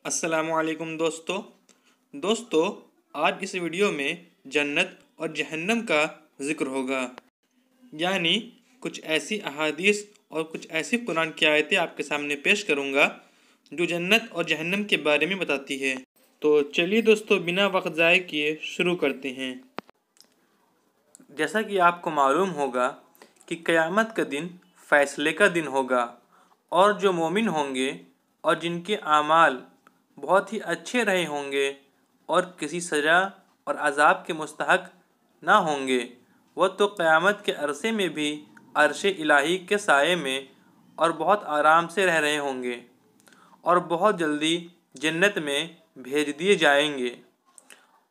السلام علیکم دوستو آج اس ویڈیو میں جنت اور جہنم کا ذکر ہوگا، یعنی کچھ ایسی احادیث اور کچھ ایسی قرآن کی آیتیں آپ کے سامنے پیش کروں گا جو جنت اور جہنم کے بارے میں بتاتی ہے۔ تو چلیے دوستو بنا وقت ضائع کیے شروع کرتے ہیں۔ جیسا کہ آپ کو معلوم ہوگا کہ قیامت کا دن فیصلے کا دن ہوگا، اور جو مومن ہوں گے اور جن کے اعمال بہت ہی اچھے رہے ہوں گے اور کسی سزا اور عذاب کے مستحق نہ ہوں گے، وہ تو قیامت کے عرصے میں بھی عرش الہی کے سائے میں اور بہت آرام سے رہ رہے ہوں گے، اور بہت جلدی جنت میں بھیج دیے جائیں گے۔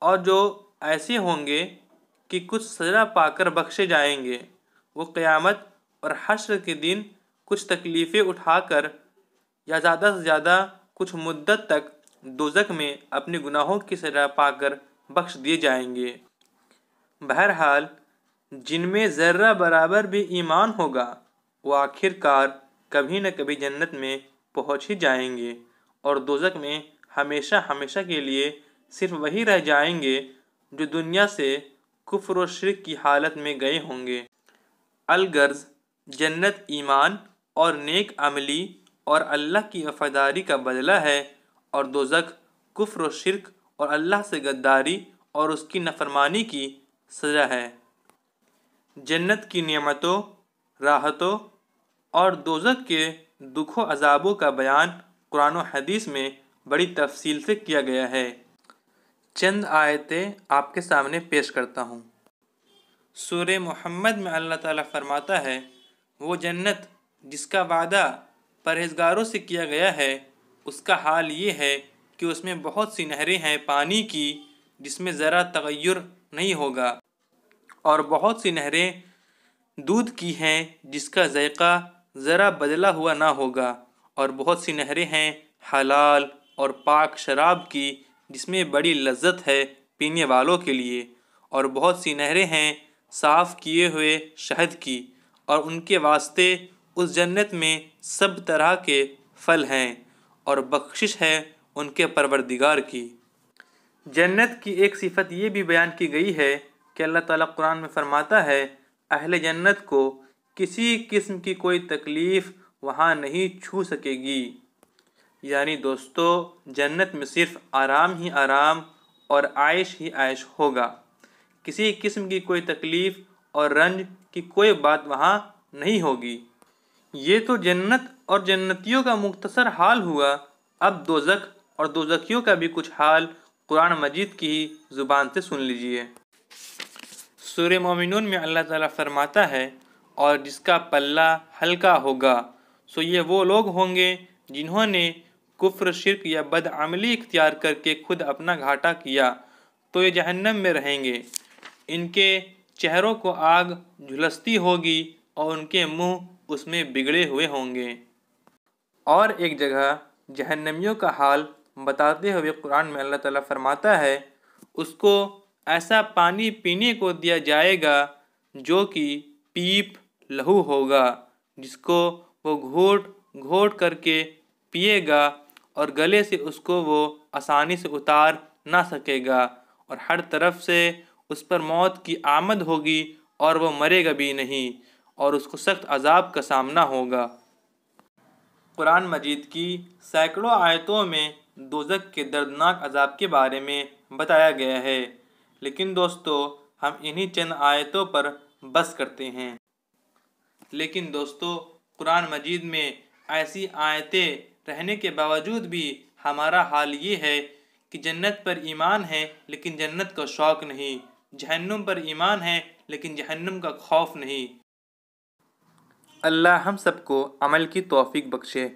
اور جو ایسے ہوں گے کہ کچھ سزا پا کر بخشے جائیں گے، وہ قیامت اور حشر کے دن کچھ تکلیفیں اٹھا کر یا زیادہ سے زیادہ کچھ مدت تک دوزخ میں اپنے گناہوں کی سزا پا کر بخش دیے جائیں گے۔ بہرحال جن میں ذرہ برابر بھی ایمان ہوگا وہ آخر کار کبھی نہ کبھی جنت میں پہنچ ہی جائیں گے، اور دوزخ میں ہمیشہ ہمیشہ کے لیے صرف وہی رہ جائیں گے جو دنیا سے کفر و شرک کی حالت میں گئے ہوں گے۔ الغرض جنت ایمان اور نیک عملی اور اللہ کی وفاداری کا بدلہ ہے، اور دوزخ کفر و شرک اور اللہ سے غداری اور اس کی نافرمانی کی سزا ہے۔ جنت کی نعمتوں، راحتوں اور دوزخ کے دکھ و عذابوں کا بیان قرآن و حدیث میں بڑی تفصیل سے کیا گیا ہے۔ چند آیتیں آپ کے سامنے پیش کرتا ہوں۔ سورہ محمد میں اللہ تعالیٰ فرماتا ہے، وہ جنت جس کا وعدہ پرہیزگاروں سے کیا گیا ہے، اس کا حال یہ ہے کہ اس میں بہت سی نہریں ہیں پانی کی جس میں ذرا تغیر نہیں ہوگا، اور بہت سی نہریں دودھ کی ہیں جس کا ذائقہ ذرا بدلا ہوا نہ ہوگا، اور بہت سی نہریں ہیں حلال اور پاک شراب کی جس میں بڑی لذت ہے پینے والوں کے لیے، اور بہت سی نہریں ہیں صاف کیے ہوئے شہد کی، اور ان کے واسطے اس جنت میں سب طرح کے پھل ہیں، اور بخشش ہے ان کے پروردگار کی۔ جنت کی ایک صفت یہ بھی بیان کی گئی ہے کہ اللہ تعالیٰ قرآن میں فرماتا ہے، اہل جنت کو کسی قسم کی کوئی تکلیف وہاں نہیں چھو سکے گی۔ یعنی دوستو جنت میں صرف آرام ہی آرام اور عائش ہی عائش ہوگا، کسی قسم کی کوئی تکلیف اور رنج کی کوئی بات وہاں نہیں ہوگی۔ یہ تو جنت اور جنتیوں کا مختصر حال ہوا، اب دوزخ اور دوزخیوں کا بھی کچھ حال قرآن مجید کی ہی زبان سے سن لیجئے۔ سورہ مومنون میں اللہ تعالیٰ فرماتا ہے، اور جس کا پلہ ہلکا ہوگا سو یہ وہ لوگ ہوں گے جنہوں نے کفر، شرک یا بدعملی اختیار کر کے خود اپنا گھاٹا کیا، تو یہ جہنم میں رہیں گے، ان کے چہروں کو آگ جھلستی ہوگی اور ان کے منہ اس میں بگڑے ہوئے ہوں گے۔ اور ایک جگہ جہنمیوں کا حال بتاتے ہوئے قرآن میں اللہ تعالیٰ فرماتا ہے، اس کو ایسا پانی پینے کو دیا جائے گا جو کہ پیپ لہو ہوگا، جس کو وہ گھونٹ گھونٹ کر کے پیے گا، اور گلے سے اس کو وہ آسانی سے اتار نہ سکے گا، اور ہر طرف سے اس پر موت کی آمد ہوگی اور وہ مرے گا بھی نہیں، اور اس کو سخت عذاب کا سامنا ہوگا۔ قرآن مجید کی سینکڑوں آیتوں میں دوزخ کے دردناک عذاب کے بارے میں بتایا گیا ہے، لیکن دوستو ہم انہی چند آیتوں پر بس کرتے ہیں۔ لیکن دوستو قرآن مجید میں ایسی آیتیں رہنے کے باوجود بھی ہمارا حال یہ ہے کہ جنت پر ایمان ہے لیکن جنت کا شوق نہیں، جہنم پر ایمان ہے لیکن جہنم کا خوف نہیں۔ اللہ ہم سب کو عمل کی توفیق بخشے۔